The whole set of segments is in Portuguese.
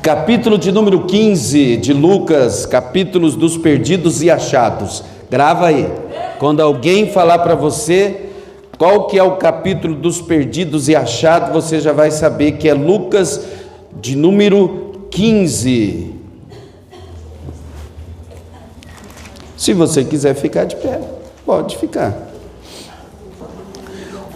Capítulo de número 15 de Lucas, capítulos dos perdidos e achados. Grava aí. Quando alguém falar para você qual que é o capítulo dos perdidos e achados, você já vai saber que é Lucas de número 15. Se você quiser ficar de pé, pode ficar.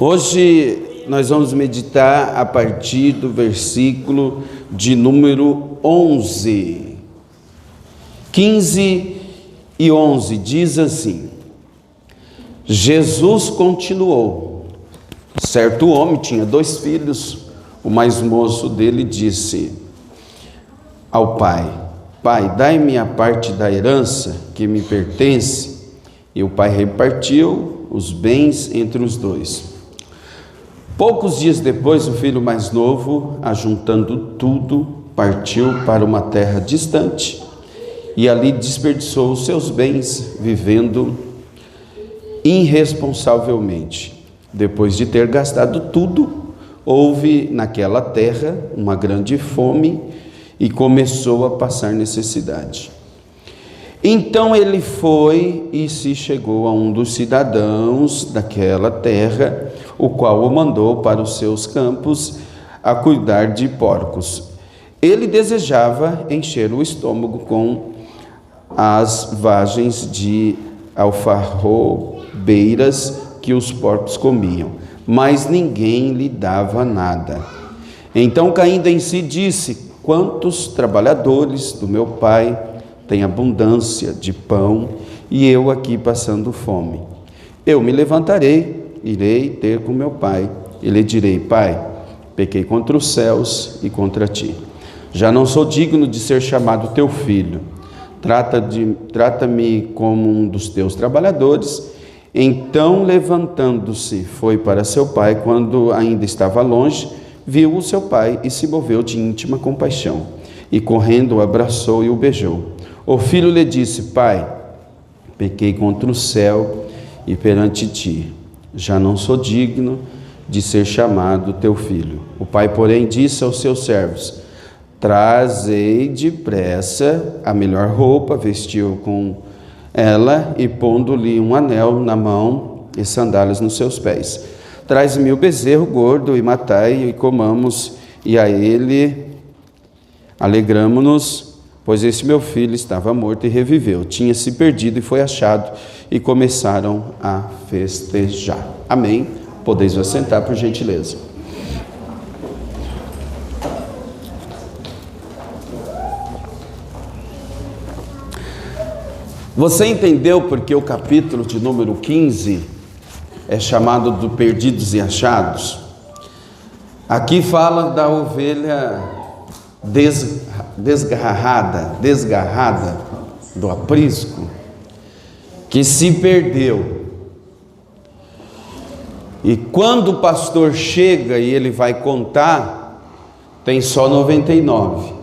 Hoje nós vamos meditar a partir do versículo de número 11. 15 e 11 diz assim: Jesus continuou. Certo homem tinha 2 filhos. O mais moço dele disse ao pai: Pai, dai-me a parte da herança que me pertence. E o pai repartiu os bens entre os 2. Poucos dias depois, o filho mais novo, ajuntando tudo, partiu para uma terra distante e ali desperdiçou os seus bens, vivendo irresponsavelmente. Depois de ter gastado tudo, houve naquela terra uma grande fome e começou a passar necessidade. Então ele foi e se chegou a um dos cidadãos daquela terra, o qual o mandou para os seus campos a cuidar de porcos. Ele desejava encher o estômago com as vagens de alfarrobeiras que os porcos comiam, mas ninguém lhe dava nada. Então, caindo em si, disse: quantos trabalhadores do meu pai têm abundância de pão e eu aqui passando fome? Eu me levantarei, irei ter com meu pai e lhe direi: Pai, pequei contra os céus e contra ti. Já não sou digno de ser chamado teu filho. Trata-me como um dos teus trabalhadores. Então, levantando-se, foi para seu pai. Quando ainda estava longe, viu o seu pai e se moveu de íntima compaixão. E correndo o abraçou e o beijou. O filho lhe disse: Pai, pequei contra o céu e perante ti. Já não sou digno de ser chamado teu filho. O pai, porém, disse aos seus servos: Trazei depressa a melhor roupa, vestiu com ela e pondo-lhe um anel na mão e sandálias nos seus pés. Traz-me o bezerro gordo e matai e comamos, e a ele alegramo-nos, pois esse meu filho estava morto e reviveu, tinha se perdido e foi achado, e começaram a festejar. Amém? Podeis assentar, por gentileza. Você entendeu porque o capítulo de número 15 é chamado do Perdidos e Achados? Aqui fala da ovelha desgarrada do aprisco, que se perdeu. E quando o pastor chega e ele vai contar, tem só 99.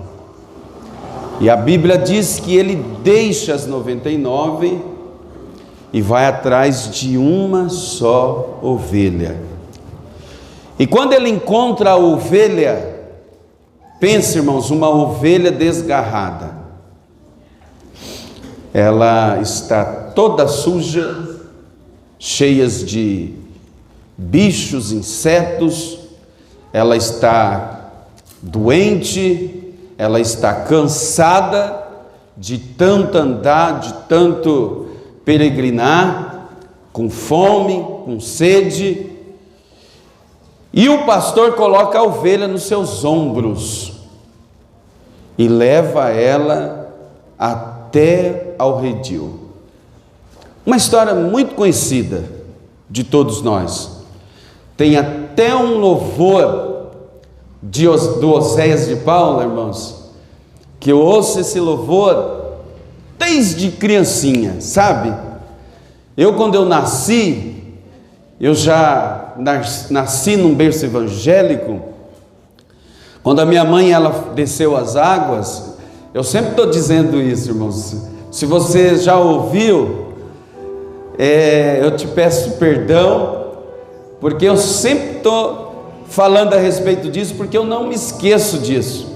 E a Bíblia diz que ele deixa as 99 e vai atrás de uma só ovelha. E quando ele encontra a ovelha, pensa, irmãos, uma ovelha desgarrada. Ela está toda suja, cheia de bichos, insetos, ela está doente, ela está cansada de tanto andar, de tanto peregrinar, com fome, com sede. E o pastor coloca a ovelha nos seus ombros e leva ela até ao redil. Uma história muito conhecida de todos nós. Tem até um louvor do Oséias de Paula, irmãos, que eu ouço esse louvor desde criancinha, sabe? Quando eu nasci, eu já nasci num berço evangélico. Quando a minha mãe ela desceu as águas, eu sempre estou dizendo isso, irmãos. Se você já ouviu, eu te peço perdão, porque eu sempre estou falando a respeito disso, porque eu não me esqueço disso.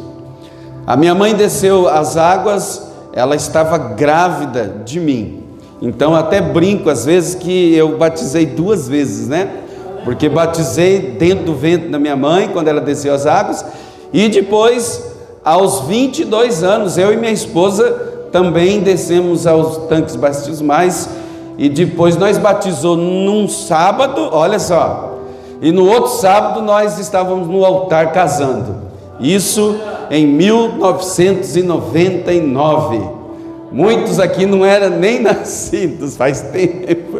A minha mãe desceu as águas, ela estava grávida de mim. Então até brinco às vezes que eu batizei 2 vezes, né? Porque batizei dentro do ventre da minha mãe, quando ela desceu as águas, e depois, aos 22 anos, eu e minha esposa também descemos aos tanques batismais, e depois nós batizou num sábado, olha só, e no outro sábado nós estávamos no altar casando, isso em 1999, muitos aqui não eram nem nascidos, faz tempo,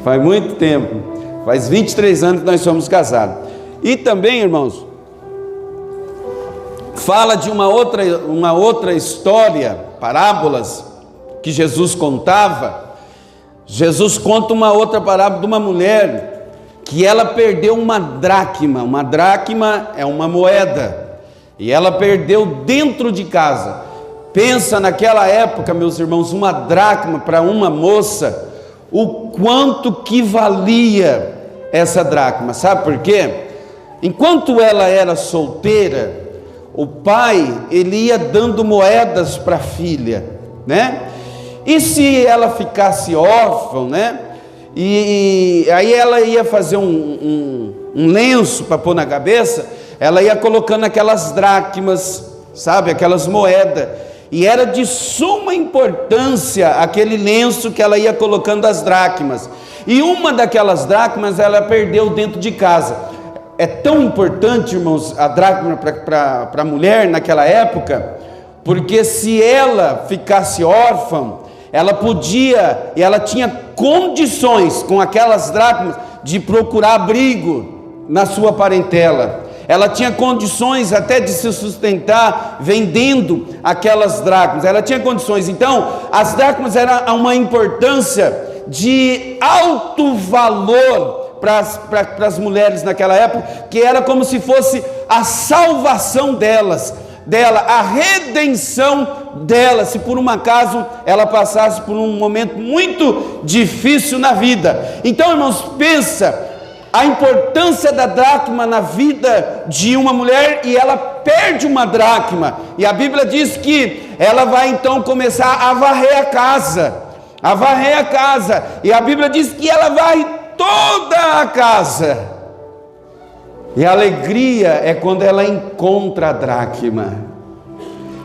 faz muito tempo, faz 23 anos que nós somos casados. E também, irmãos, fala de uma outra história, parábolas que Jesus contava. Jesus conta uma outra parábola de uma mulher que ela perdeu uma dracma. Uma dracma é uma moeda, e ela perdeu dentro de casa. Pensa naquela época, meus irmãos, uma dracma para uma moça, o quanto que valia essa dracma. Sabe por quê? Enquanto ela era solteira, o pai, ele ia dando moedas para a filha, né? E se ela ficasse órfã, né? E aí ela ia fazer um lenço para pôr na cabeça, ela ia colocando aquelas dracmas, sabe? Aquelas moedas. E era de suma importância aquele lenço que ela ia colocando as dracmas. E uma daquelas dracmas ela perdeu dentro de casa. É tão importante, irmãos, a dracma para a mulher naquela época, porque se ela ficasse órfã, ela podia, e ela tinha condições com aquelas dracmas de procurar abrigo na sua parentela. Ela tinha condições até de se sustentar vendendo aquelas dracmas. Ela tinha condições. Então, as dracmas eram uma importância de alto valor para as mulheres naquela época, que era como se fosse a salvação dela, a redenção dela, se por um acaso ela passasse por um momento muito difícil na vida. Então, irmãos, pensa a importância da dracma na vida de uma mulher, e ela perde uma dracma, e a Bíblia diz que ela vai então começar a varrer a casa, e a Bíblia diz que ela varre toda a casa, e a alegria é quando ela encontra a dracma,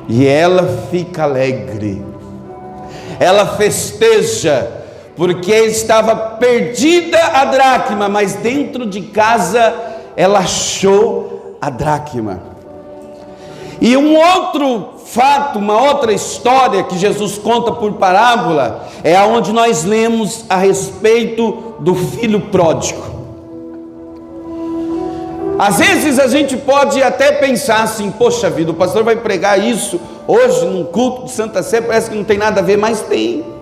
e ela fica alegre, ela festeja, porque estava perdida a dracma, mas dentro de casa ela achou a dracma. E um outro fato, uma outra história que Jesus conta por parábola, é aonde nós lemos a respeito do filho pródigo. Às vezes a gente pode até pensar assim: poxa vida, o pastor vai pregar isso hoje num culto de Santa Sé, parece que não tem nada a ver, mas tem.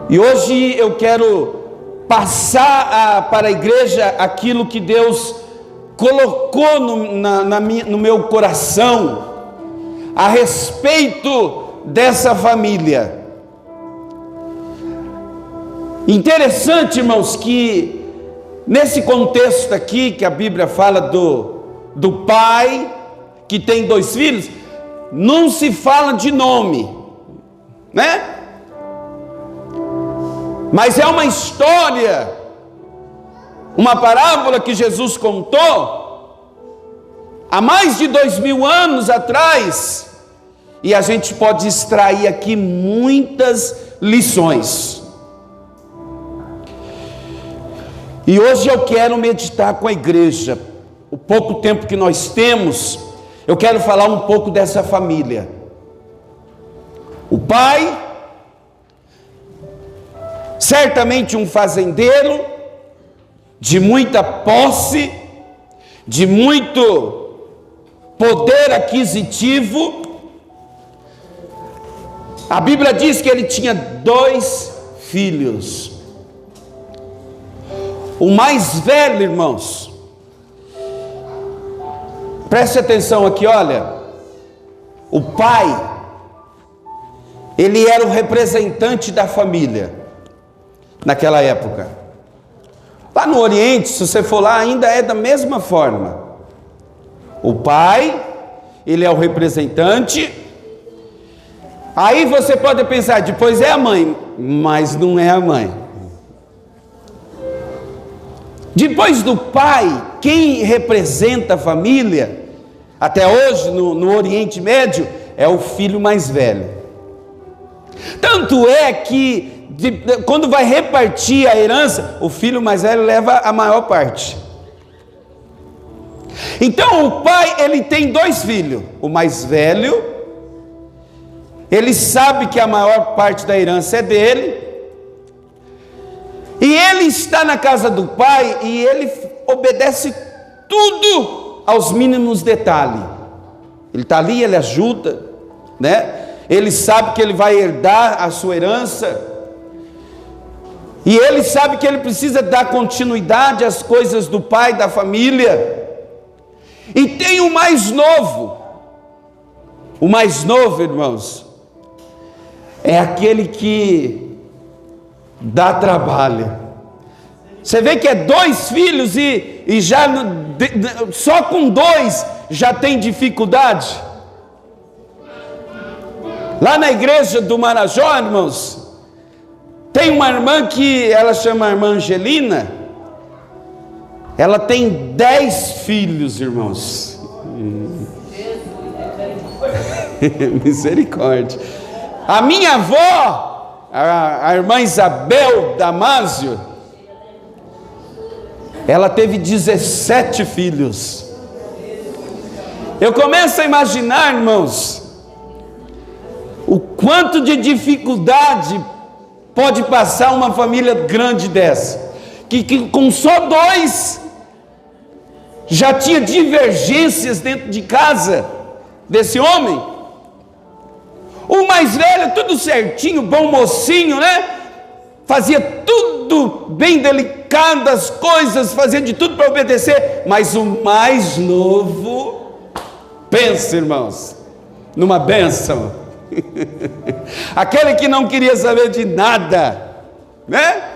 E hoje eu quero passar para a igreja aquilo que Deus colocou no meu coração a respeito dessa família. Interessante, irmãos, que nesse contexto aqui que a Bíblia fala do pai que tem 2 filhos, não se fala de nome, né? Mas é uma história, uma parábola que Jesus contou há mais de 2000 anos atrás, e a gente pode extrair aqui muitas lições. E hoje eu quero meditar com a igreja, o pouco tempo que nós temos, eu quero falar um pouco dessa família. O pai, certamente um fazendeiro, de muita posse, de muito poder aquisitivo. A Bíblia diz que ele tinha 2 filhos. O mais velho, irmãos, preste atenção aqui, olha, o pai, ele era o representante da família naquela época. Lá no Oriente, se você for lá, ainda é da mesma forma. O pai, ele é o representante. Aí você pode pensar, depois é a mãe, mas não é a mãe. Depois do pai, quem representa a família, até hoje no Oriente Médio, é o filho mais velho. Tanto é que quando vai repartir a herança, o filho mais velho leva a maior parte. Então o pai, ele tem 2 filhos. O mais velho, ele sabe que a maior parte da herança é dele, e ele está na casa do pai e ele obedece tudo aos mínimos detalhes. Ele está ali, ele ajuda, né? Ele sabe que ele vai herdar a sua herança, e ele sabe que ele precisa dar continuidade às coisas do pai, da família. E tem o mais novo. O mais novo, irmãos, é aquele que dá trabalho. Você vê que é 2 filhos e já só com 2 já tem dificuldade. Lá na igreja do Marajó, irmãos, tem uma irmã que ela chama a irmã Angelina. Ela tem 10 filhos, irmãos. Misericórdia. A minha avó, a irmã Isabel Damásio, ela teve 17 filhos. Eu começo a imaginar, irmãos, o quanto de dificuldade pode passar uma família grande dessa, que com só 2 já tinha divergências dentro de casa desse homem. O mais velho, tudo certinho, bom mocinho, né? Fazia tudo bem delicado, as coisas, fazia de tudo para obedecer. Mas o mais novo, pensa, irmãos, numa bênção. Aquele que não queria saber de nada, né?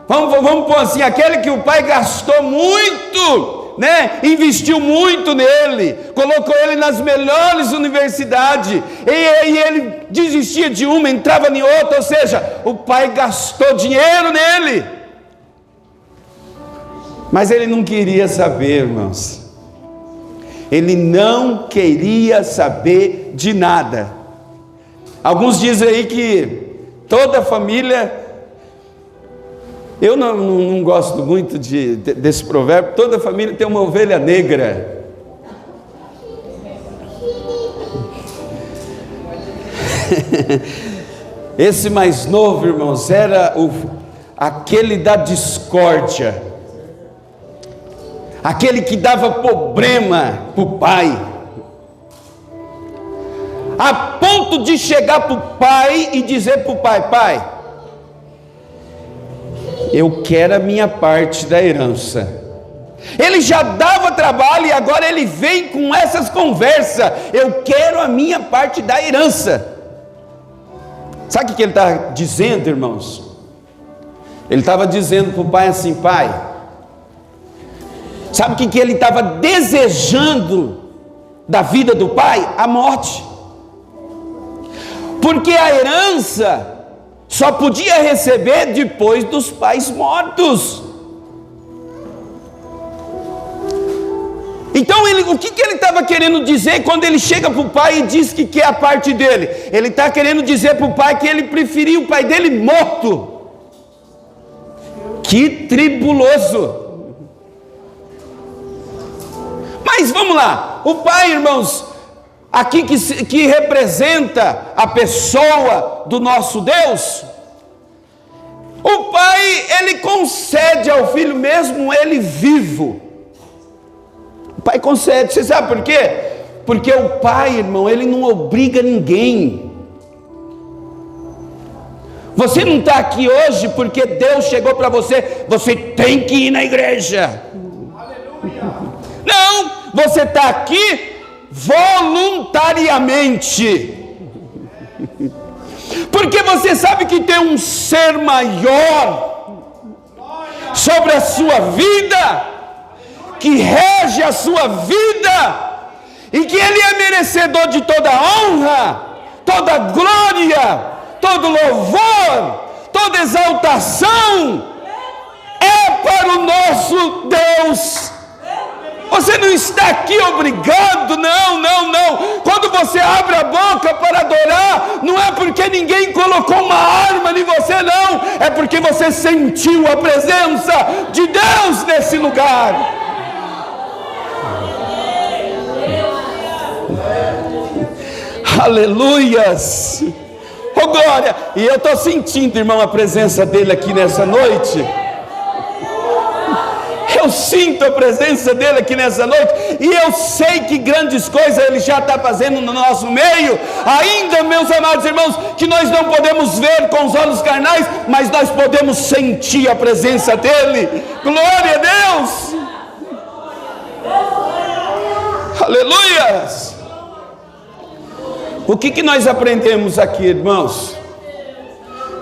Vamos pôr assim, aquele que o pai gastou muito, né? Investiu muito nele, colocou ele nas melhores universidades, e ele desistia de uma, entrava em outra, ou seja, o pai gastou dinheiro nele, mas ele não queria saber, irmãos, ele não queria saber de nada. Alguns dizem aí que toda família, eu não gosto muito desse provérbio, toda família tem uma ovelha negra. Esse mais novo, irmãos, era aquele da discórdia, aquele que dava problema para o pai, a ponto de chegar para o pai e dizer para o pai: pai, eu quero a minha parte da herança. Ele já dava trabalho e agora ele vem com essas conversas: eu quero a minha parte da herança. Sabe o que ele está dizendo, irmãos? Ele estava dizendo para o pai assim: pai, sabe o que ele estava desejando da vida do pai? A morte. Porque a herança só podia receber depois dos pais mortos. Então o que ele estava querendo dizer quando ele chega para o pai e diz que quer a parte dele? Ele está querendo dizer para o pai que ele preferia o pai dele morto. Que tribuloso! Mas vamos lá, o pai, irmãos, aqui que representa a pessoa do nosso Deus, o pai, ele concede ao filho, mesmo ele vivo. O pai concede. Você sabe por quê? Porque o pai, irmão, ele não obriga ninguém. Você não está aqui hoje porque Deus chegou para você: você tem que ir na igreja. Aleluia. Não, você está aqui voluntariamente, porque você sabe que tem um ser maior sobre a sua vida, que rege a sua vida, e que Ele é merecedor de toda honra, toda glória, todo louvor, toda exaltação, é para o nosso Deus. Você não está aqui obrigado, não. Quando você abre a boca para adorar, não é porque ninguém colocou uma arma em você, não. É porque você sentiu a presença de Deus nesse lugar. Aleluias. Oh glória. E eu estou sentindo, irmão, a presença dele aqui nessa noite. Eu sinto a presença dele aqui nessa noite, e eu sei que grandes coisas ele já está fazendo no nosso meio, ainda, meus amados irmãos, que nós não podemos ver com os olhos carnais, mas nós podemos sentir a presença dele. Glória a Deus. Aleluias. O que nós aprendemos aqui, irmãos,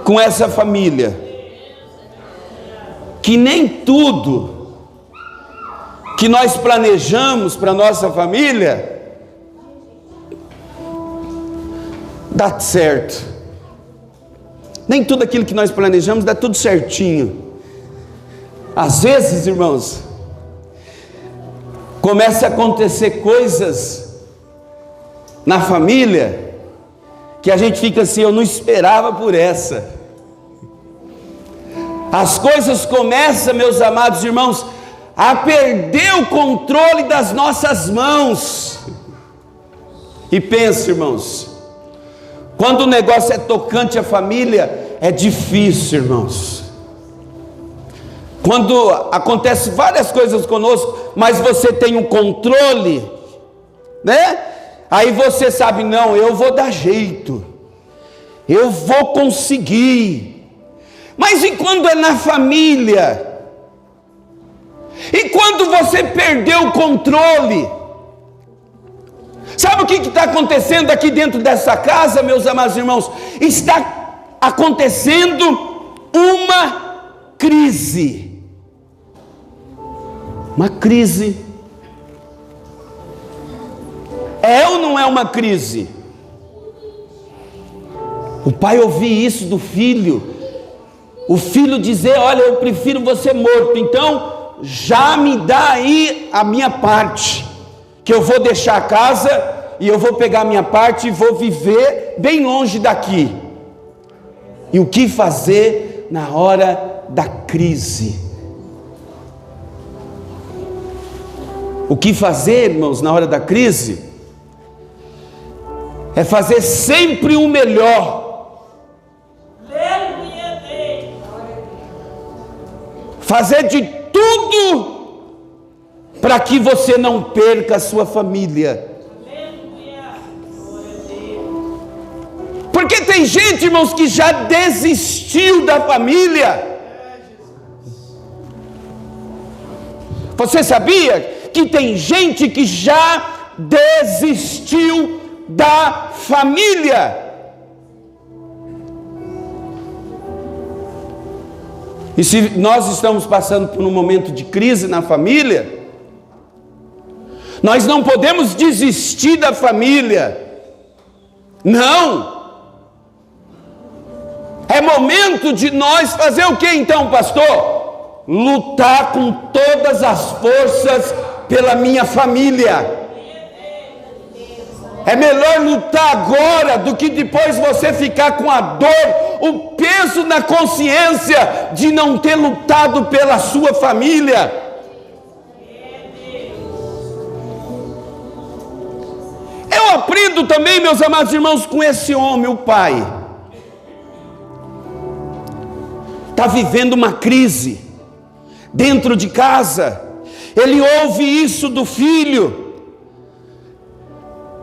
com essa família? Que nem tudo que nós planejamos para nossa família dá certo. Nem tudo aquilo que nós planejamos dá tudo certinho. Às vezes, irmãos, começa a acontecer coisas na família que a gente fica assim: eu não esperava por essa. As coisas começam, meus amados irmãos, a perder o controle das nossas mãos. E pensa, irmãos, quando o negócio é tocante à família, é difícil, irmãos. Quando acontece várias coisas conosco, mas você tem um controle, né? Aí você sabe, não, eu vou dar jeito, eu vou conseguir. Mas e quando é na família? E quando você perdeu o controle? Sabe o que está acontecendo aqui dentro dessa casa, meus amados irmãos? Está acontecendo uma crise. Uma crise. É ou não é uma crise? O pai ouvir isso do filho, o filho dizer: olha, eu prefiro você morto, então já me dá aí a minha parte, que eu vou deixar a casa e eu vou pegar a minha parte e vou viver bem longe daqui. E o que fazer na hora da crise? O que fazer, irmãos, na hora da crise? É fazer sempre o melhor. Fazer de tudo para que você não perca a sua família. Porque tem gente, irmãos, que já desistiu da família. Você sabia que tem gente que já desistiu da família? E se nós estamos passando por um momento de crise na família, nós não podemos desistir da família. Não. É momento de nós fazer o que então, pastor? Lutar com todas as forças pela minha família. É melhor lutar agora do que depois você ficar com a dor, o peso na consciência de não ter lutado pela sua família. Eu aprendo também, meus amados irmãos, com esse homem, o pai. Está vivendo uma crise dentro de casa. Ele ouve isso do filho.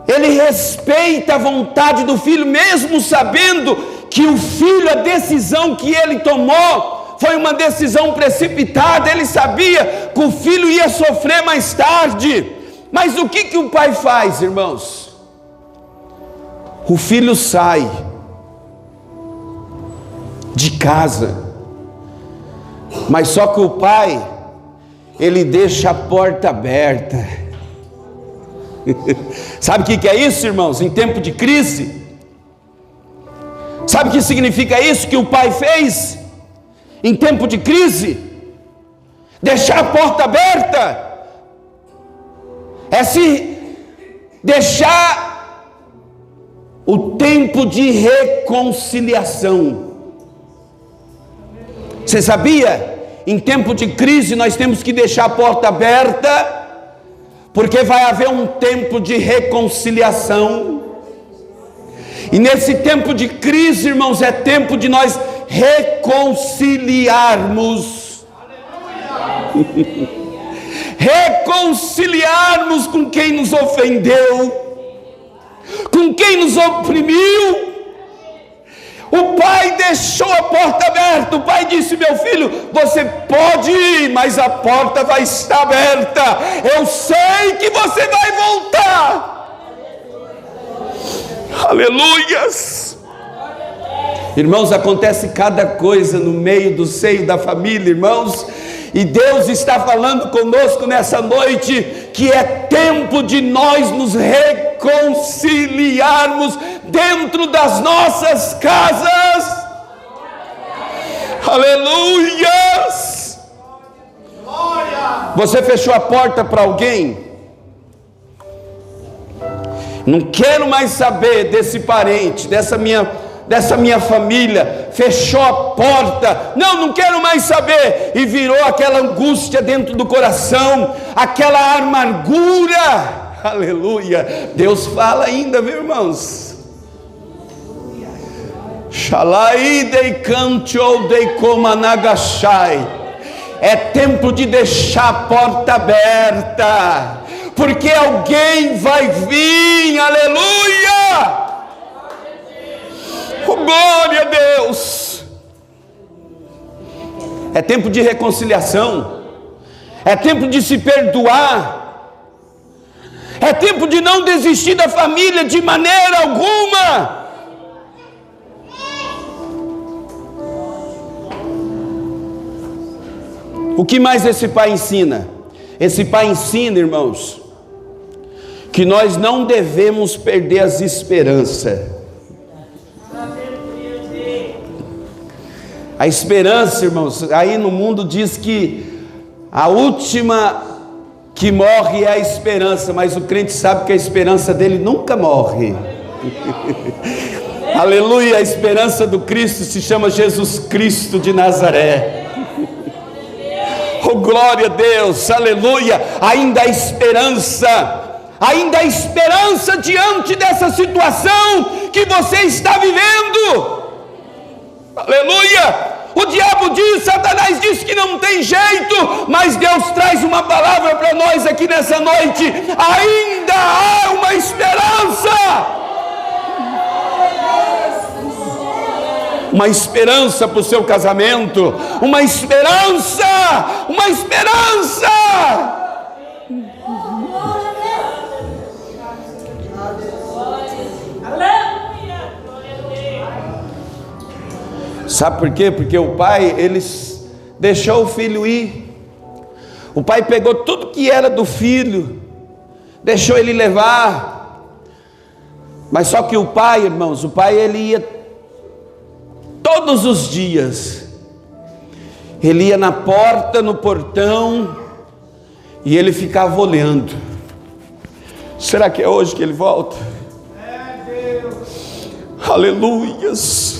Ele respeita a vontade do filho, mesmo sabendo que o filho, a decisão que ele tomou, foi uma decisão precipitada. Ele sabia que o filho ia sofrer mais tarde. Mas o que o pai faz, irmãos? O filho sai de casa, mas só que o pai, ele deixa a porta aberta. Sabe o que é isso, irmãos? Em tempo de crise, sabe o que significa isso que o pai fez? Em tempo de crise, deixar a porta aberta, é se deixar o tempo de reconciliação. Você sabia? Em tempo de crise nós temos que deixar a porta aberta, porque vai haver um tempo de reconciliação. E nesse tempo de crise, irmãos, é tempo de nós reconciliarmos. Reconciliarmos com quem nos ofendeu, com quem nos oprimiu. O pai deixou a porta aberta. O pai disse: meu filho, você pode ir, mas a porta vai estar aberta. Eu sei que você vai voltar. Aleluias. Irmãos, acontece cada coisa no meio do seio da família, irmãos, e Deus está falando conosco nessa noite que é tempo de nós nos reconciliarmos dentro das nossas casas. Aleluias. Você fechou a porta para alguém? Não quero mais saber desse parente, dessa minha família. Fechou a porta, não quero mais saber, e virou aquela angústia dentro do coração, aquela amargura. Aleluia. Deus fala ainda, viu, irmãos? Shalai dei canto dei comanagashai. É tempo de deixar a porta aberta, porque alguém vai vir. Aleluia. Oh, glória a Deus. É tempo de reconciliação, é tempo de se perdoar, é tempo de não desistir da família de maneira alguma. O que mais esse pai ensina? Esse pai ensina, irmãos, que nós não devemos perder as esperanças. A esperança, irmãos, aí no mundo diz que a última que morre é a esperança, mas o crente sabe que a esperança dele nunca morre. Aleluia, a esperança do Cristo se chama Jesus Cristo de Nazaré. Oh, glória a Deus, aleluia. Ainda há esperança diante dessa situação que você está vivendo. Aleluia. O diabo diz, Satanás diz que não tem jeito, mas Deus traz uma palavra para nós aqui nessa noite. Ainda há uma esperança. Uma esperança para o seu casamento, uma esperança. Sabe por quê? Porque o pai, ele deixou o filho ir. O pai pegou tudo que era do filho, deixou ele levar. Mas só que o pai, irmãos, ele ia todos os dias. Ele ia na porta, no portão, e ele ficava olhando. Será que é hoje que ele volta? Aleluias.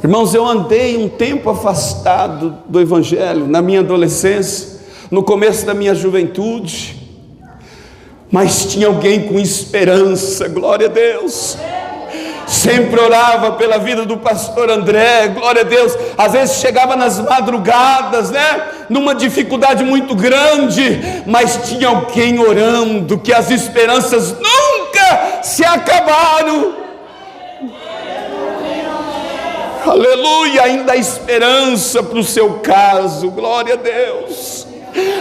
Irmãos, eu andei um tempo afastado do Evangelho, na minha adolescência, no começo da minha juventude, mas tinha alguém com esperança, glória a Deus. Sempre orava pela vida do pastor André, glória a Deus. Às vezes chegava nas madrugadas, numa dificuldade muito grande, mas tinha alguém orando, que as esperanças nunca se acabaram. Aleluia, ainda há esperança para o seu caso, glória a Deus.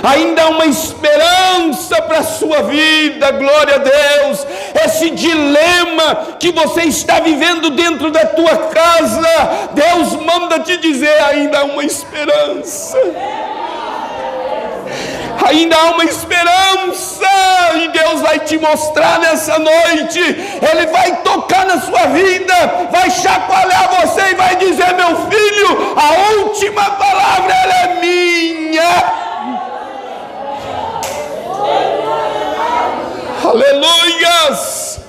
Ainda há uma esperança para a sua vida, glória a Deus. Esse dilema que você está vivendo dentro da tua casa, Deus manda te dizer: ainda há uma esperança. Ainda há uma esperança, e Deus vai te mostrar nessa noite. Ele vai tocar na sua vida, vai chacoalhar você e vai dizer: meu filho, a última palavra ela é minha. Aleluias!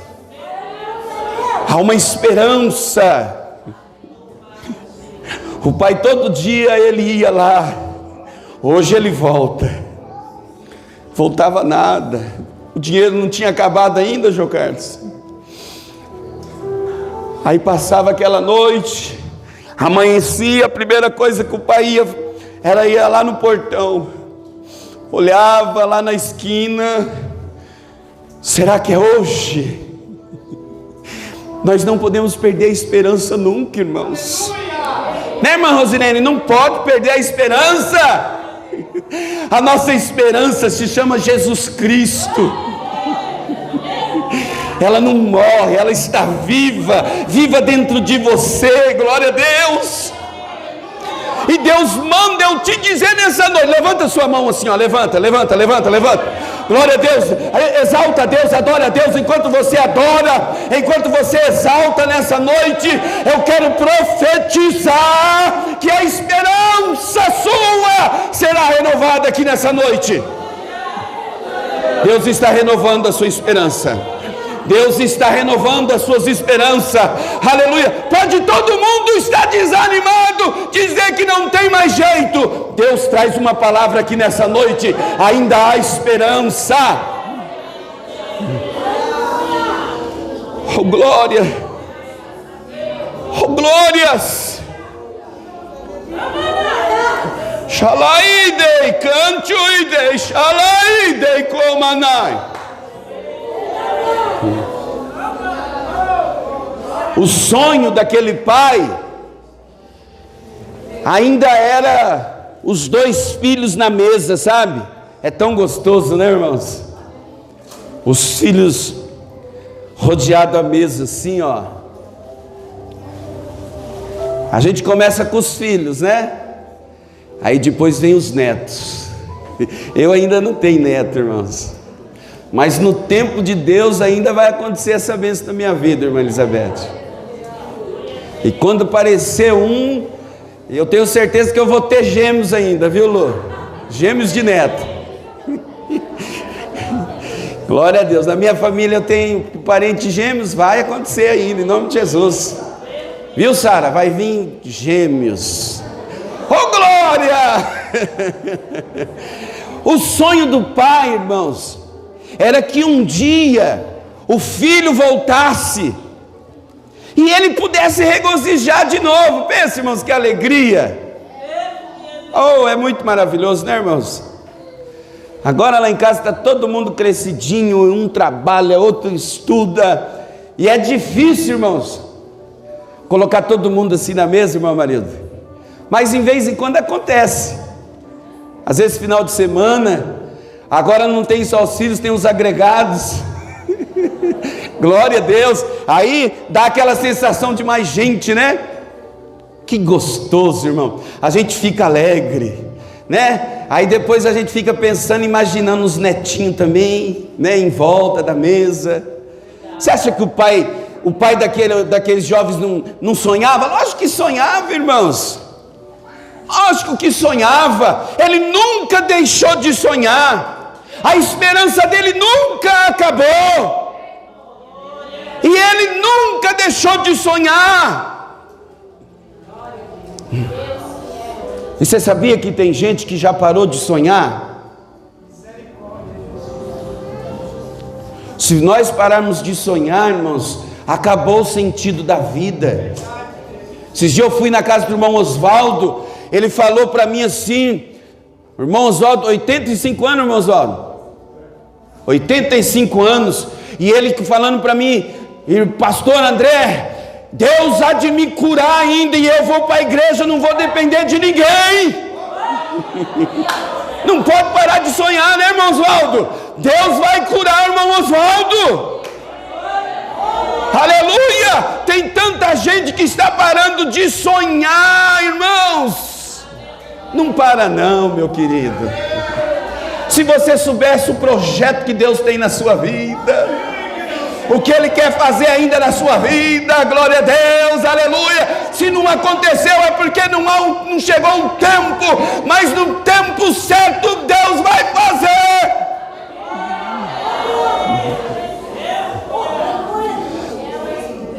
Há uma esperança. O pai todo dia ele ia lá. Hoje ele volta. Voltava nada. O dinheiro não tinha acabado ainda, João Carlos. Aí passava aquela noite, amanhecia, a primeira coisa que o pai ia lá no portão. Olhava lá na esquina. Será que é hoje? Nós não podemos perder a esperança nunca, irmãos. Né, irmã Rosilene? Não pode perder a esperança. A nossa esperança se chama Jesus Cristo. Ela não morre, ela está viva, viva dentro de você. Glória a Deus. E Deus manda eu te dizer nessa noite. Levanta sua mão assim, ó. Levanta. Glória a Deus, exalta a Deus, adora a Deus. Enquanto você adora, enquanto você exalta nessa noite, eu quero profetizar que a esperança sua será renovada aqui nessa noite. Deus está renovando a sua esperança. Deus está renovando as suas esperanças. Aleluia. Pode todo mundo estar desanimado, dizer que não tem mais jeito. Deus traz uma palavra aqui nessa noite. Ainda há esperança. Oh glória. Oh glórias. Shalaidei cantuidei shalaidei komanai. O sonho daquele pai ainda era os dois filhos na mesa, sabe? É tão gostoso, né, irmãos? Os filhos rodeados à mesa, assim, ó. A gente começa com os filhos, né? Aí depois vem os netos. Eu ainda não tenho neto, irmãos. Mas no tempo de Deus ainda vai acontecer essa bênção na minha vida, irmã Elizabeth. E quando aparecer um, eu tenho certeza que eu vou ter gêmeos ainda, viu, Lu? Gêmeos de neto. Glória a Deus. Na minha família eu tenho parentes gêmeos, vai acontecer ainda, em nome de Jesus. Viu, Sara? Vai vir gêmeos. Oh, glória! O sonho do pai, irmãos, era que um dia o filho voltasse e ele pudesse regozijar de novo. Pensa, irmãos, que alegria. Oh, é muito maravilhoso, né, irmãos? Agora lá em casa está todo mundo crescidinho, um trabalha, outro estuda, e é difícil, irmãos, colocar todo mundo assim na mesa, irmão marido. Mas em vez em quando acontece. Às vezes final de semana, agora não tem só os filhos, tem os agregados. Glória a Deus. Aí dá aquela sensação de mais gente, né? Que gostoso, irmão. A gente fica alegre, né? Aí depois a gente fica pensando, imaginando os netinhos também, né? Em volta da mesa. Você acha que o pai daqueles jovens não sonhava? Lógico que sonhava, irmãos. Lógico que sonhava. Ele nunca deixou de sonhar. A esperança dele nunca acabou. E ele nunca deixou de sonhar. E você sabia que tem gente que já parou de sonhar? Se nós pararmos de sonhar, irmãos, acabou o sentido da vida. Esses dias eu fui na casa do irmão Oswaldo. Ele falou para mim assim, irmão Oswaldo, 85 anos, irmão Oswaldo, 85 anos, e ele falando para mim, pastor André, Deus há de me curar ainda, e eu vou para a igreja, não vou depender de ninguém. Não pode parar de sonhar, né, irmão Oswaldo? Deus vai curar, irmão Oswaldo. Aleluia! Tem tanta gente que está parando de sonhar, irmãos. Não para não, meu querido. Se você soubesse o projeto que Deus tem na sua vida, o que Ele quer fazer ainda na sua vida, glória a Deus, aleluia. Se não aconteceu é porque não chegou o tempo, mas no tempo certo Deus vai fazer.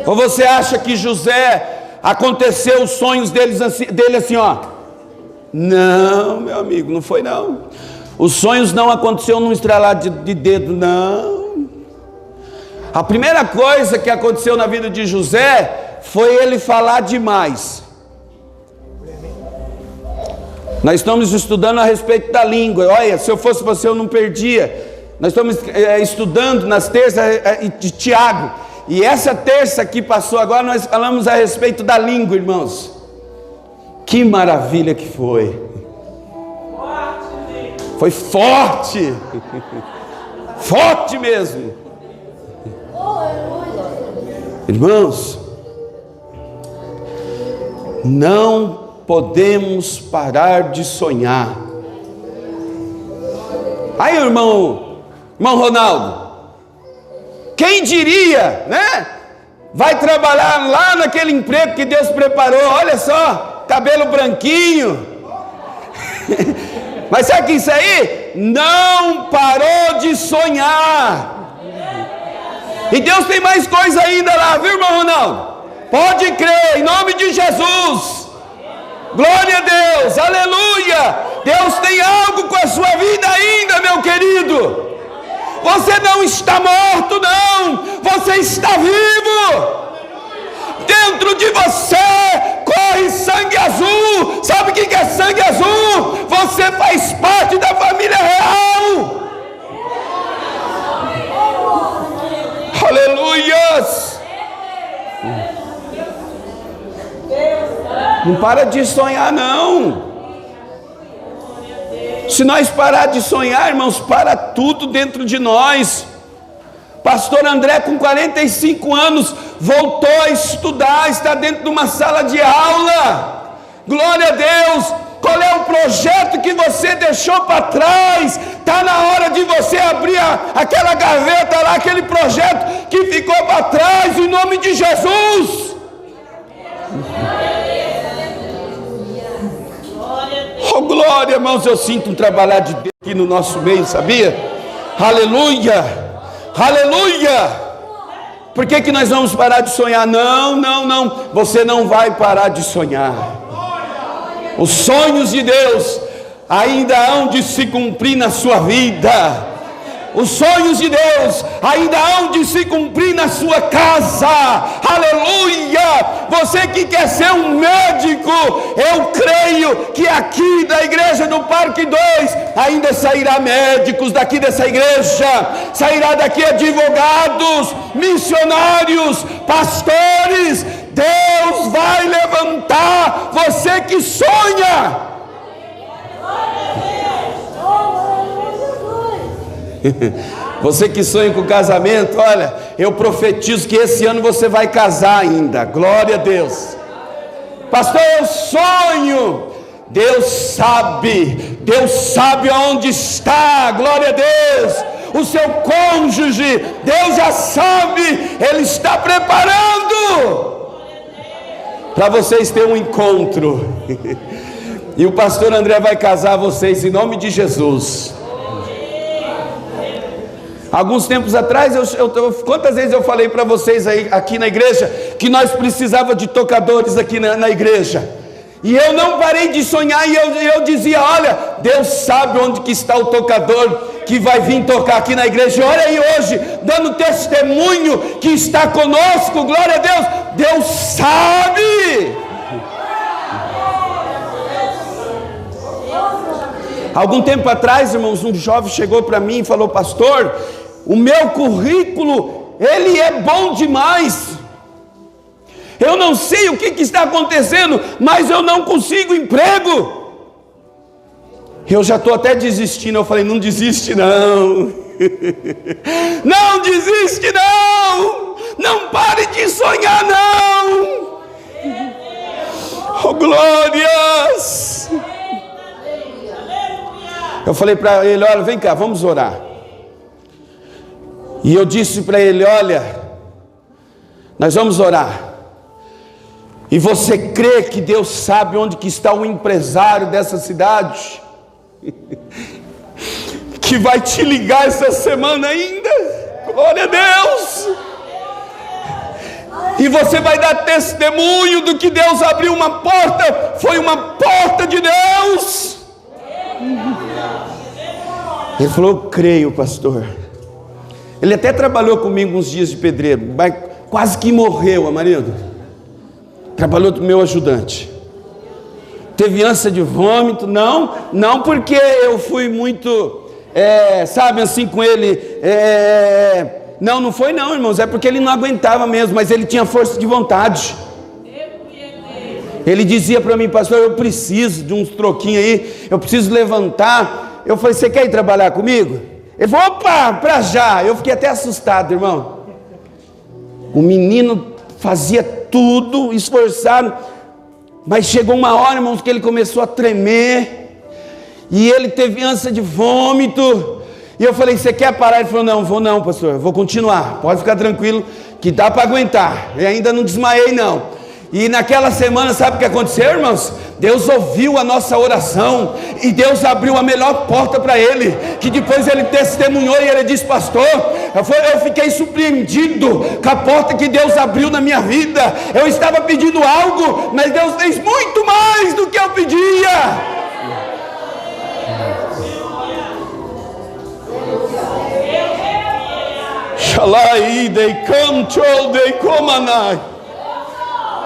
Ou você acha que José aconteceu os sonhos dele assim, ó? Não, meu amigo, não foi não. Os sonhos não aconteceram num estralar de dedo, não. A primeira coisa que aconteceu na vida de José foi ele falar demais. Nós estamos estudando a respeito da língua. Olha, se eu fosse você eu não perdia. Nós estamos estudando nas terças de Tiago. E essa terça que passou agora nós falamos a respeito da língua, irmãos. Que maravilha que foi. Foi forte. Forte mesmo. Irmãos, não podemos parar de sonhar. Aí, irmão Ronaldo, quem diria, né? Vai trabalhar lá naquele emprego que Deus preparou, olha só, cabelo branquinho. Mas sabe que isso aí não parou de sonhar. E Deus tem mais coisa ainda lá, viu, irmão Ronaldo? Pode crer, em nome de Jesus. Glória a Deus, aleluia. Deus tem algo com a sua vida ainda, meu querido. Você não está morto, não. Você está vivo. Dentro de você corre sangue azul. Sabe o que é sangue azul? Você faz parte da família real. Aleluias. Não para de sonhar, não. Se nós parar de sonhar, irmãos, para tudo dentro de nós. Pastor André, com 45 anos, voltou a estudar, está dentro de uma sala de aula. Glória a Deus. Qual é o projeto que você deixou para trás? Está na hora de você abrir aquela gaveta lá, aquele projeto que ficou para trás, em nome de Jesus. Oh, glória, irmãos, eu sinto um trabalhar de Deus aqui no nosso meio, sabia? Aleluia, aleluia. Por que nós vamos parar de sonhar? Não, você não vai parar de sonhar. Os sonhos de Deus ainda hão de se cumprir na sua vida. Os sonhos de Deus ainda hão de se cumprir na sua casa. Aleluia! Você que quer ser um médico, eu creio que aqui da igreja do Parque 2 ainda sairá médicos daqui dessa igreja, sairá daqui advogados, missionários, pastores. Deus vai levantar você que sonha. Você que sonha com casamento, olha, eu profetizo que esse ano você vai casar ainda. Glória a Deus. Pastor, eu sonho. Deus sabe aonde está. Glória a Deus. O seu cônjuge, Deus já sabe. Ele está preparando para vocês terem um encontro. E o pastor André vai casar vocês em nome de Jesus. Alguns tempos atrás, quantas vezes eu falei para vocês aí, aqui na igreja, que nós precisávamos de tocadores aqui na igreja. E eu não parei de sonhar, e eu dizia, olha, Deus sabe onde que está o tocador que vai vir tocar aqui na igreja. Olha aí hoje, dando testemunho que está conosco, glória a Deus. Deus sabe. Algum tempo atrás, irmãos, um jovem chegou para mim e falou, pastor, o meu currículo, ele é bom demais. Eu não sei o que está acontecendo, mas eu não consigo emprego. Eu já estou até desistindo. Eu falei, não desiste não. Não desiste não. Não pare de sonhar não. Oh glórias. Eu falei para ele: olha, vem cá, vamos orar. E eu disse para ele: olha, nós vamos orar. E você crê que Deus sabe onde que está o empresário dessa cidade? Que vai te ligar essa semana ainda? Glória a Deus! E você vai dar testemunho do que Deus abriu uma porta, foi uma porta de Deus. Ele falou: eu creio, pastor. Ele até trabalhou comigo uns dias de pedreiro, mas quase que morreu, marido. Trabalhou do meu ajudante. Teve ânsia de vômito, não porque eu fui muito, sabe, assim com ele, não foi não, irmãos, é porque ele não aguentava mesmo, mas ele tinha força de vontade. Ele dizia para mim: pastor, eu preciso de uns troquinhos aí, eu preciso levantar. Eu falei: você quer ir trabalhar comigo? Ele falou: opa, para já. Eu fiquei até assustado, irmão. O menino fazia tudo, esforçado, mas chegou uma hora, irmãos, que ele começou a tremer, e ele teve ânsia de vômito, e eu falei: você quer parar? Ele falou: não, vou não, pastor, vou continuar, pode ficar tranquilo, que dá para aguentar, eu ainda não desmaiei não. E naquela semana, sabe o que aconteceu, irmãos? Deus ouviu a nossa oração, e Deus abriu a melhor porta para ele, que depois ele testemunhou, e ele disse: pastor, eu fiquei surpreendido com a porta que Deus abriu na minha vida. Eu estava pedindo algo, mas Deus fez muito mais do que eu pedia. Shalai dei control dei comanai.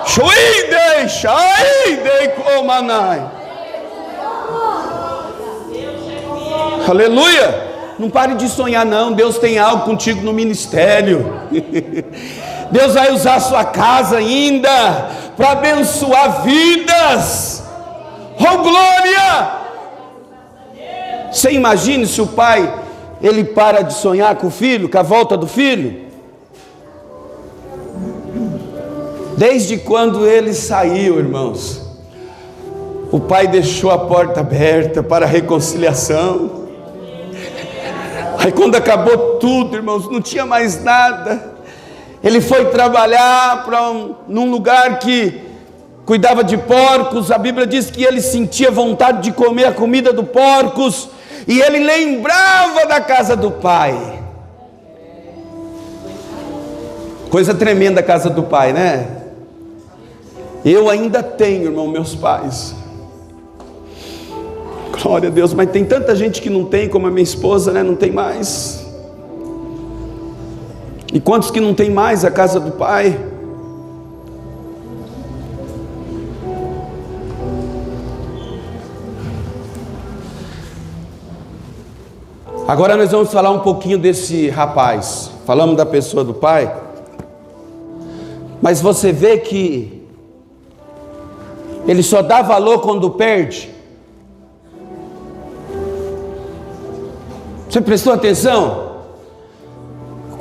Shuidei shai dei comanai. Aleluia. Não pare de sonhar não. Deus tem algo contigo no ministério. Deus vai usar a sua casa ainda para abençoar vidas. Oh glória! Você imagine se o pai, ele para de sonhar com o filho, com a volta do filho. Desde quando ele saiu, irmãos, o pai deixou a porta aberta para a reconciliação. Aí quando acabou tudo, irmãos, não tinha mais nada, ele foi trabalhar num lugar que cuidava de porcos. A Bíblia diz que ele sentia vontade de comer a comida dos porcos, e ele lembrava da casa do pai. Coisa tremenda a casa do pai, né? Eu ainda tenho, irmão, meus pais. Glória a Deus, mas tem tanta gente que não tem, como a minha esposa, né? Não tem mais. E quantos que não tem mais a casa do pai? Agora nós vamos falar um pouquinho desse rapaz. Falamos da pessoa do pai, mas você vê que ele só dá valor quando perde. Você prestou atenção?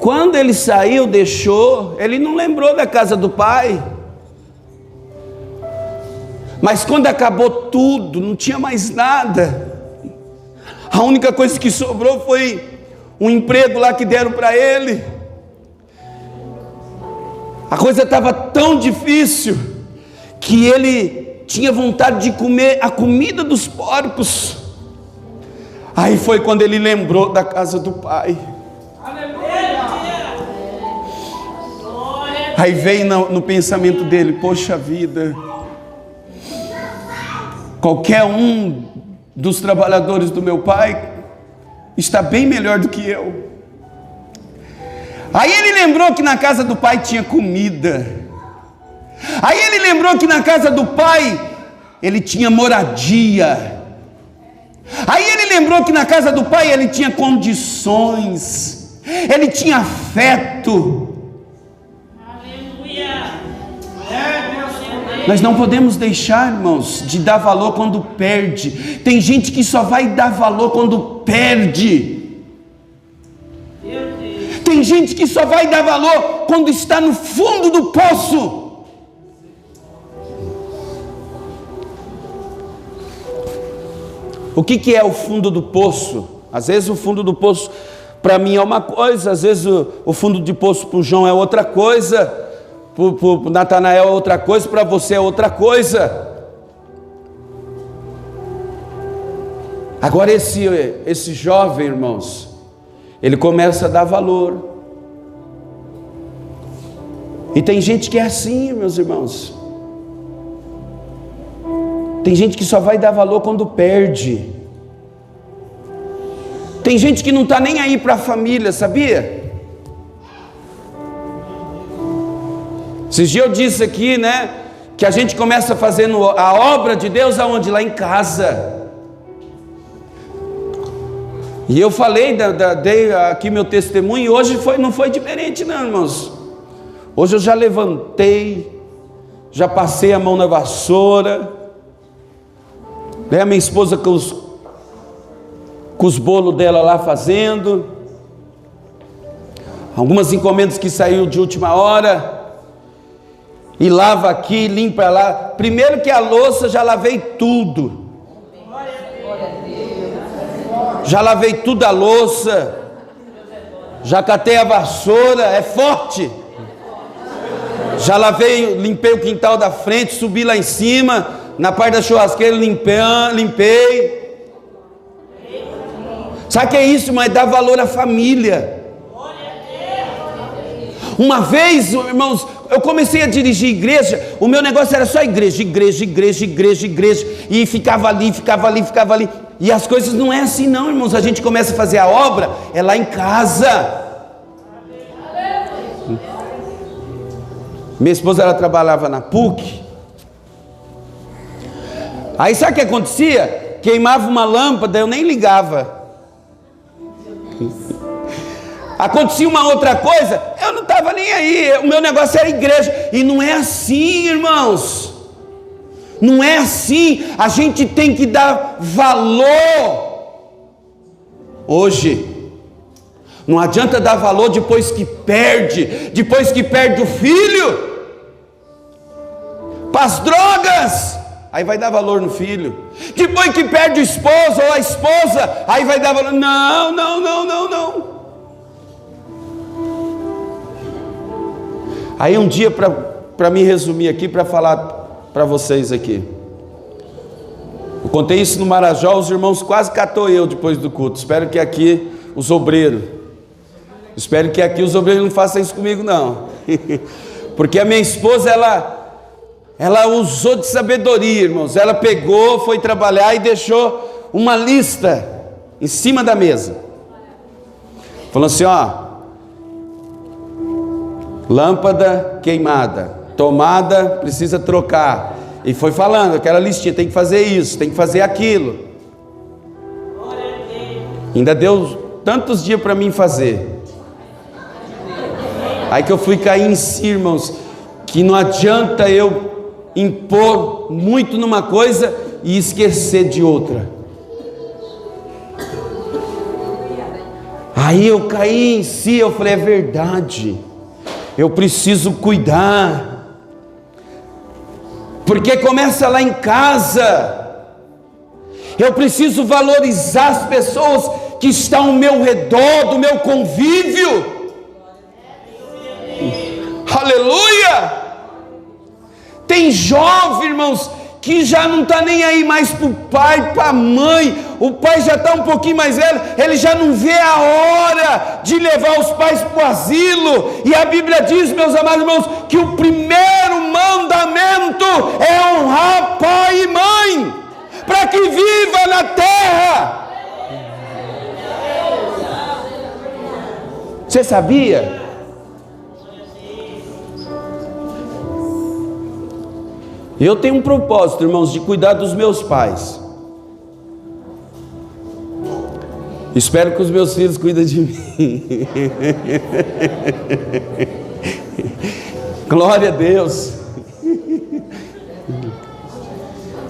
Quando ele saiu, deixou, ele não lembrou da casa do pai. Mas quando acabou tudo, não tinha mais nada. A única coisa que sobrou foi um emprego lá que deram para ele. A coisa estava tão difícil que ele tinha vontade de comer a comida dos porcos. Aí foi quando ele lembrou da casa do pai. Aí veio no pensamento dele: poxa vida, qualquer um dos trabalhadores do meu pai está bem melhor do que eu. Aí ele lembrou que na casa do pai tinha comida. Aí ele lembrou que na casa do pai ele tinha moradia. Aí ele lembrou que na casa do pai ele tinha condições, ele tinha afeto. Aleluia. Nós não podemos deixar, irmãos, de dar valor quando perde. Tem gente que só vai dar valor quando perde. Tem gente que só vai dar valor quando está no fundo do poço. O que é o fundo do poço? Às vezes o fundo do poço para mim é uma coisa, às vezes o fundo de poço para o João é outra coisa, para o Natanael é outra coisa, para você é outra coisa. Agora esse jovem, irmãos, ele começa a dar valor. E tem gente que é assim, meus irmãos. Tem gente que só vai dar valor quando perde. Tem gente que não está nem aí para a família, sabia? Esses dias eu disse aqui, né, que a gente começa fazendo a obra de Deus aonde? Lá em casa. E eu falei, dei aqui meu testemunho, e hoje não foi diferente não, irmãos. Hoje eu já levantei, já passei a mão na vassoura, né, a minha esposa com os bolos dela lá fazendo, algumas encomendas que saiu de última hora, e lava aqui, limpa lá. Primeiro que a louça já lavei tudo, já lavei tudo a louça, já catei a vassoura, é forte. Já lavei, limpei o quintal da frente, subi lá em cima, na parte da churrasqueira limpei. Sabe o que é isso? Mas dá valor à família. Uma vez, irmãos, eu comecei a dirigir igreja, o meu negócio era só igreja, e ficava ali, e as coisas não é assim não, irmãos. A gente começa a fazer a obra, é lá em casa. Minha esposa, ela trabalhava na PUC. Aí sabe o que acontecia? Queimava uma lâmpada, eu nem ligava. Acontecia uma outra coisa, eu não estava nem aí. O meu negócio era igreja. E não é assim, irmãos. Não é assim. A gente tem que dar valor. Hoje não adianta dar valor depois que perde o filho para as drogas, aí vai dar valor no filho. Depois que perde o esposo ou a esposa, aí vai dar valor. Não. Aí um dia, para me resumir aqui, para falar para vocês aqui, eu contei isso no Marajó, os irmãos quase catou eu depois do culto. Espero que aqui os obreiros não façam isso comigo não. Porque a minha esposa, ela usou de sabedoria, irmãos. Ela pegou, foi trabalhar e deixou uma lista em cima da mesa. Falou assim, ó: lâmpada queimada, tomada precisa trocar. E foi falando aquela listinha, tem que fazer isso, tem que fazer aquilo. Ainda deu tantos dias para mim fazer. Aí que eu fui cair em si, irmãos, que não adianta eu impor muito numa coisa e esquecer de outra. Aí eu caí em si, eu falei, é verdade, eu preciso cuidar, porque começa lá em casa. Eu preciso valorizar as pessoas que estão ao meu redor, do meu convívio. Aleluia! Tem jovem, irmãos, que já não está nem aí mais para o pai, para a mãe. O pai já está um pouquinho mais velho, ele já não vê a hora de levar os pais para o asilo. E a Bíblia diz, meus amados irmãos, que o primeiro mandamento é honrar pai e mãe, para que viva na terra. Você sabia? Eu tenho um propósito, irmãos, de cuidar dos meus pais. Espero que os meus filhos cuidem de mim. Glória a Deus.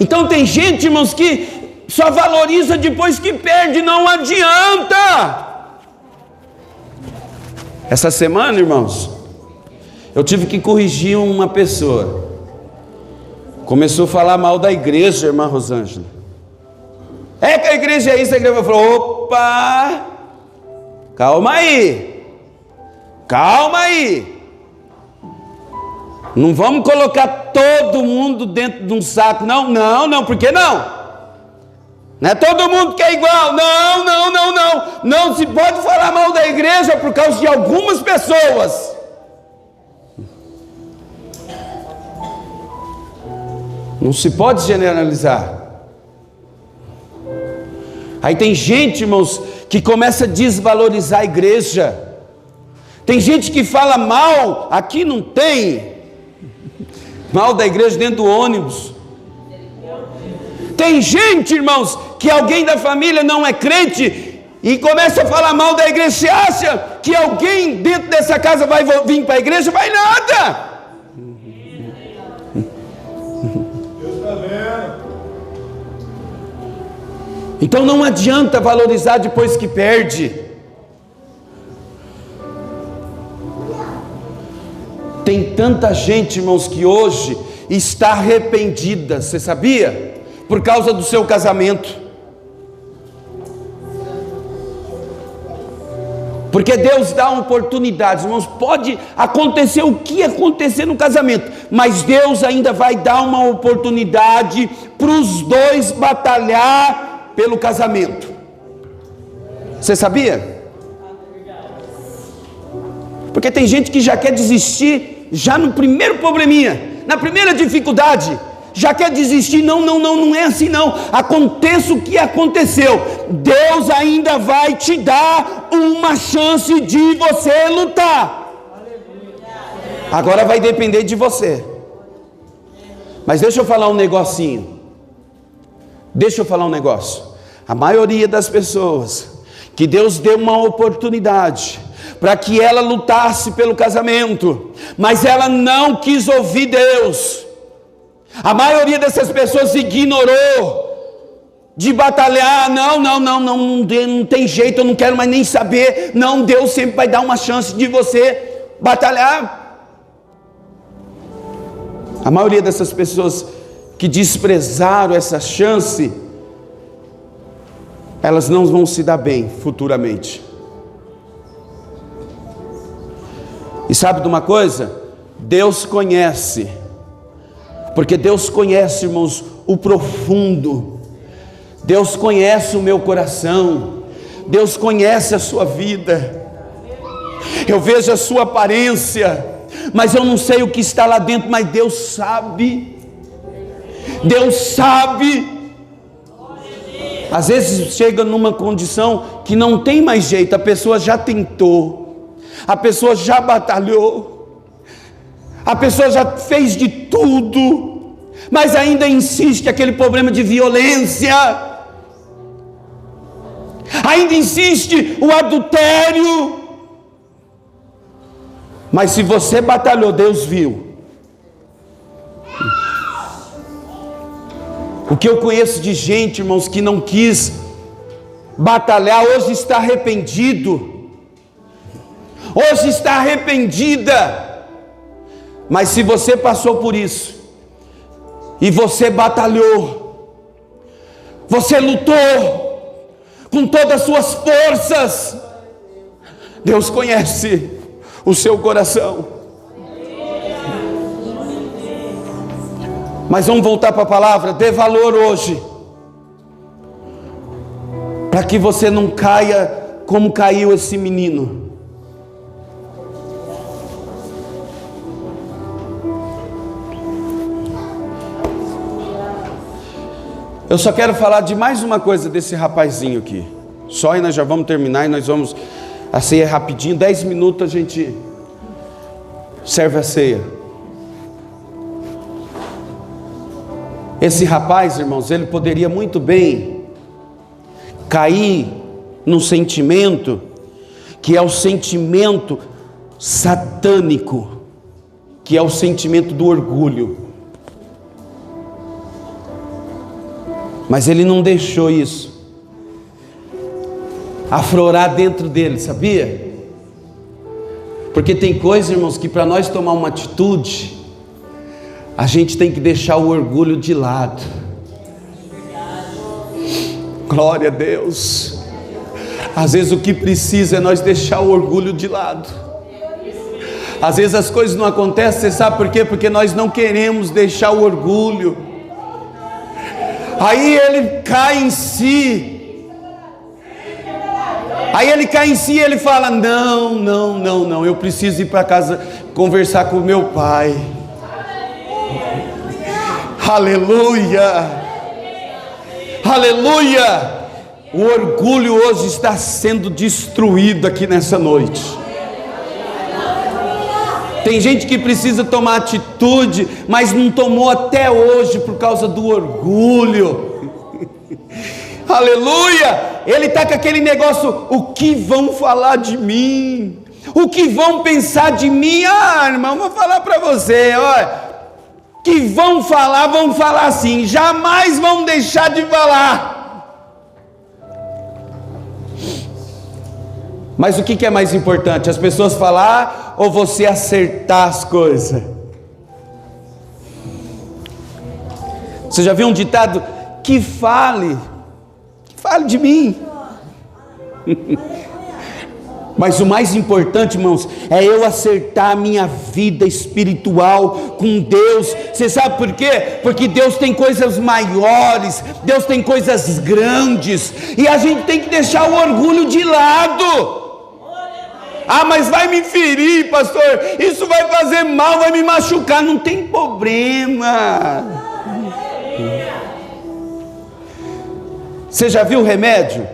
Então tem gente, irmãos, que só valoriza depois que perde. Não adianta. Essa semana, irmãos, eu tive que corrigir uma pessoa. Começou a falar mal da igreja, irmã Rosângela. É que a igreja é isso, a igreja falou: opa, calma aí, calma aí. Não vamos colocar todo mundo dentro de um saco, não, não, não, por que não? Não é todo mundo que é igual, não, não, não, não. Não se pode falar mal da igreja por causa de algumas pessoas. Não se pode generalizar. Aí tem gente, irmãos, que começa a desvalorizar a igreja. Tem gente que fala mal, aqui não tem, mal da igreja dentro do ônibus. Tem gente, irmãos, que alguém da família não é crente e começa a falar mal da igreja. Você acha que alguém dentro dessa casa vai vir para a igreja? Vai nada. Deus está vendo. Então não adianta valorizar depois que perde. Tem tanta gente, irmãos, que hoje está arrependida, você sabia? Por causa do seu casamento. Porque Deus dá oportunidades, irmãos. Pode acontecer o que acontecer no casamento, mas Deus ainda vai dar uma oportunidade para os dois batalhar pelo casamento. Você sabia? Porque tem gente que já quer desistir, já no primeiro probleminha, na primeira dificuldade, já quer desistir. Não, não, não, não é assim não. Aconteça o que aconteceu, Deus ainda vai te dar uma chance de você lutar. Agora vai depender de você. Mas deixa eu falar um negocinho. Deixa eu falar um negócio. A maioria das pessoas que Deus deu uma oportunidade para que ela lutasse pelo casamento, mas ela não quis ouvir Deus. A maioria dessas pessoas ignorou de batalhar. Não tem jeito, eu não quero mais nem saber. Não, Deus sempre vai dar uma chance de você batalhar. A maioria dessas pessoas que desprezaram essa chance, elas não vão se dar bem futuramente. E sabe de uma coisa? Deus conhece. Porque Deus conhece, irmãos, o profundo. Deus conhece o meu coração. Deus conhece a sua vida. Eu vejo a sua aparência, mas eu não sei o que está lá dentro. Mas Deus sabe. Deus sabe. Às vezes chega numa condição que não tem mais jeito. A pessoa já tentou, a pessoa já batalhou, a pessoa já fez de tudo, mas ainda insiste aquele problema de violência, ainda insiste o adultério. Mas se você batalhou, Deus viu. O que eu conheço de gente, irmãos, que não quis batalhar, hoje está arrependido, hoje está arrependida. Mas se você passou por isso, e você batalhou, você lutou com todas as suas forças, Deus conhece o seu coração. Mas vamos voltar para a palavra. Dê valor hoje, para que você não caia como caiu esse menino. Eu só quero falar de mais uma coisa desse rapazinho aqui. Só, e nós já vamos terminar, e nós vamos, a ceia é rapidinho, 10 minutos a gente serve a ceia. Esse rapaz, irmãos, ele poderia muito bem cair num sentimento que é o sentimento satânico, que é o sentimento do orgulho. Mas ele não deixou isso aflorar dentro dele, sabia? Porque tem coisa, irmãos, que para nós tomar uma atitude, a gente tem que deixar o orgulho de lado. Glória a Deus. Às vezes o que precisa é nós deixar o orgulho de lado. Às vezes as coisas não acontecem, você sabe por quê? Porque nós não queremos deixar o orgulho. Aí ele cai em si. E ele fala: não, eu preciso ir para casa conversar com meu pai. Aleluia, aleluia. O orgulho hoje está sendo destruído aqui nessa noite. Tem gente que precisa tomar atitude, mas não tomou até hoje por causa do orgulho. Aleluia. Ele está com aquele negócio: o que vão falar de mim? O que vão pensar de mim? Irmão, vou falar para você, olha, que vão falar assim, jamais vão deixar de falar. Mas o que é mais importante? As pessoas falar ou você acertar as coisas? Você já viu um ditado? Que fale de mim. Mas o mais importante, irmãos, é eu acertar a minha vida espiritual com Deus. Você sabe por quê? Porque Deus tem coisas maiores, Deus tem coisas grandes, e a gente tem que deixar o orgulho de lado. Mas vai me ferir, pastor, isso vai fazer mal, vai me machucar. Não tem problema. Você já viu remédio?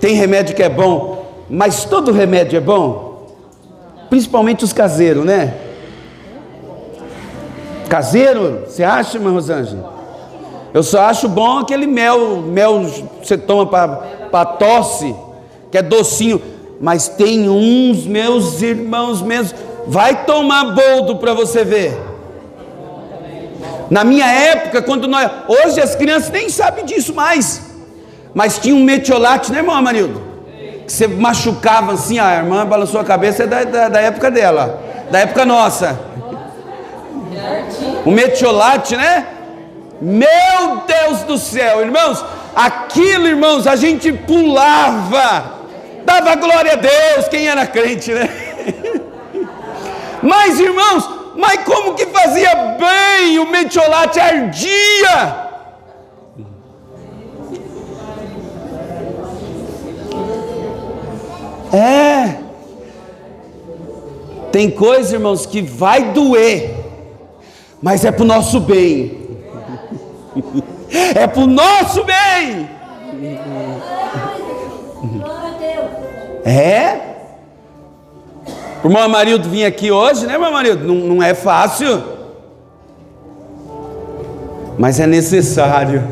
Tem remédio que é bom, mas todo remédio é bom? Principalmente os caseiros, né? Caseiro, você acha, irmã Rosângela? Eu só acho bom aquele mel que você toma para tosse, que é docinho. Mas tem uns, meus irmãos mesmo, vai tomar boldo para você ver. Na minha época, hoje as crianças nem sabem disso mais, mas tinha um metiolate, né, irmão Amarildo? Que você machucava assim, a irmã balançou a cabeça, é da época dela, da época nossa. O metiolate, né? Meu Deus do céu, irmãos, aquilo, irmãos, a gente pulava, dava glória a Deus, quem era crente, né? Mas, irmãos, como que fazia bem? O metiolate ardia. Tem coisa, irmãos, que vai doer, mas é para o nosso bem. É para o nosso bem. O irmão Amarildo vinha aqui hoje, né, irmão Amarildo? Não é fácil, mas é necessário.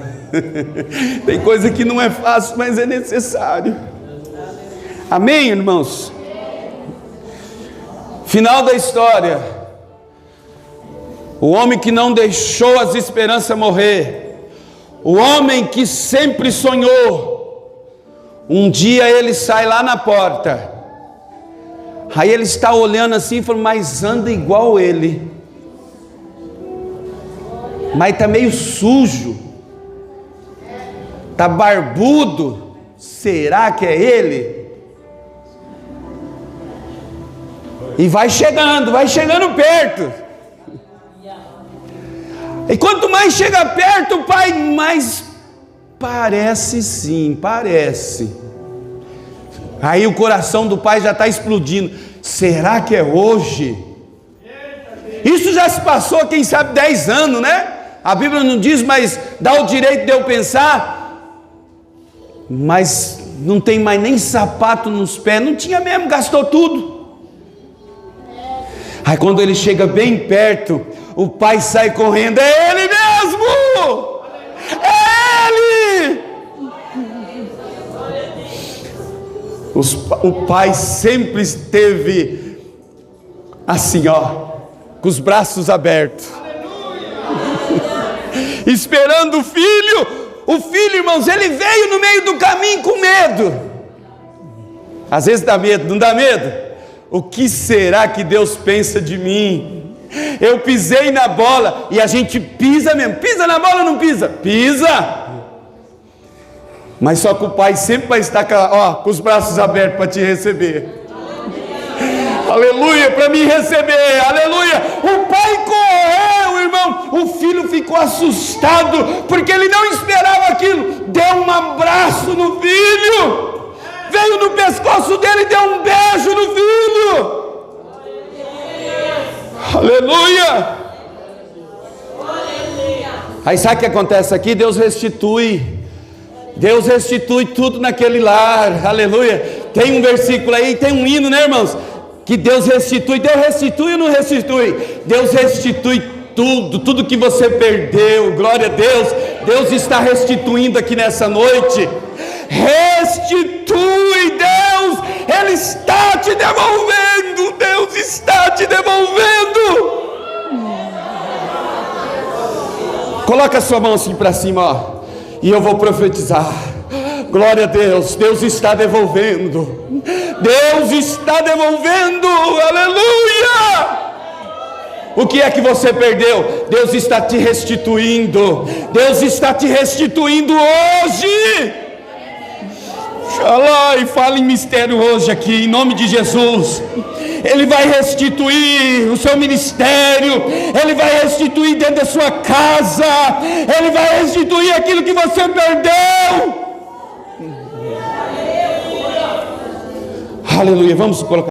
Tem coisa que não é fácil, mas é necessário. Amém, irmãos? Final da história. O homem que não deixou as esperanças morrer, o homem que sempre sonhou, um dia ele sai lá na porta. Aí ele está olhando assim e falou: mas anda igual ele, mas está meio sujo, está barbudo, será que é ele? E vai chegando perto. E quanto mais chega perto, o pai, mais parece sim, parece. Aí o coração do pai já está explodindo. Será que é hoje? Isso já se passou, quem sabe, 10 anos, né? A Bíblia não diz, mas dá o direito de eu pensar. Mas não tem mais nem sapato nos pés. Não tinha mesmo, gastou tudo. Aí quando ele chega bem perto, o pai sai correndo. É ele mesmo! É ele! O pai sempre esteve assim, com os braços abertos, esperando o filho. O filho, irmãos, ele veio no meio do caminho com medo. Às vezes dá medo, não dá medo? O que será que Deus pensa de mim? Eu pisei na bola, e a gente pisa mesmo. Pisa na bola ou não pisa? Pisa. Mas só que o Pai sempre vai estar com os braços abertos para te receber. Aleluia, para me receber, aleluia. O pai correu, irmão. O filho ficou assustado, porque ele não esperava aquilo. Deu um abraço no filho, veio no pescoço dele e deu um beijo no filho. Aleluia. Aí sabe o que acontece aqui? Deus restitui tudo naquele lar, aleluia. Tem um versículo aí, tem um hino, né, irmãos? Que Deus restitui ou não restitui? Deus restitui tudo que você perdeu, glória a Deus. Deus está restituindo aqui nessa noite. Restitui, Deus, Ele está te devolvendo, Deus está te devolvendo. Coloca a sua mão assim para cima, ó, e eu vou profetizar. Glória a Deus, Deus está devolvendo. Deus está devolvendo, aleluia. O que é que você perdeu? Deus está te restituindo. Deus está te restituindo hoje. Xalá, e fala em mistério hoje aqui, em nome de Jesus. Ele vai restituir o seu ministério, Ele vai restituir dentro da sua casa, Ele vai restituir aquilo que você perdeu. Aleluia, vamos colocar.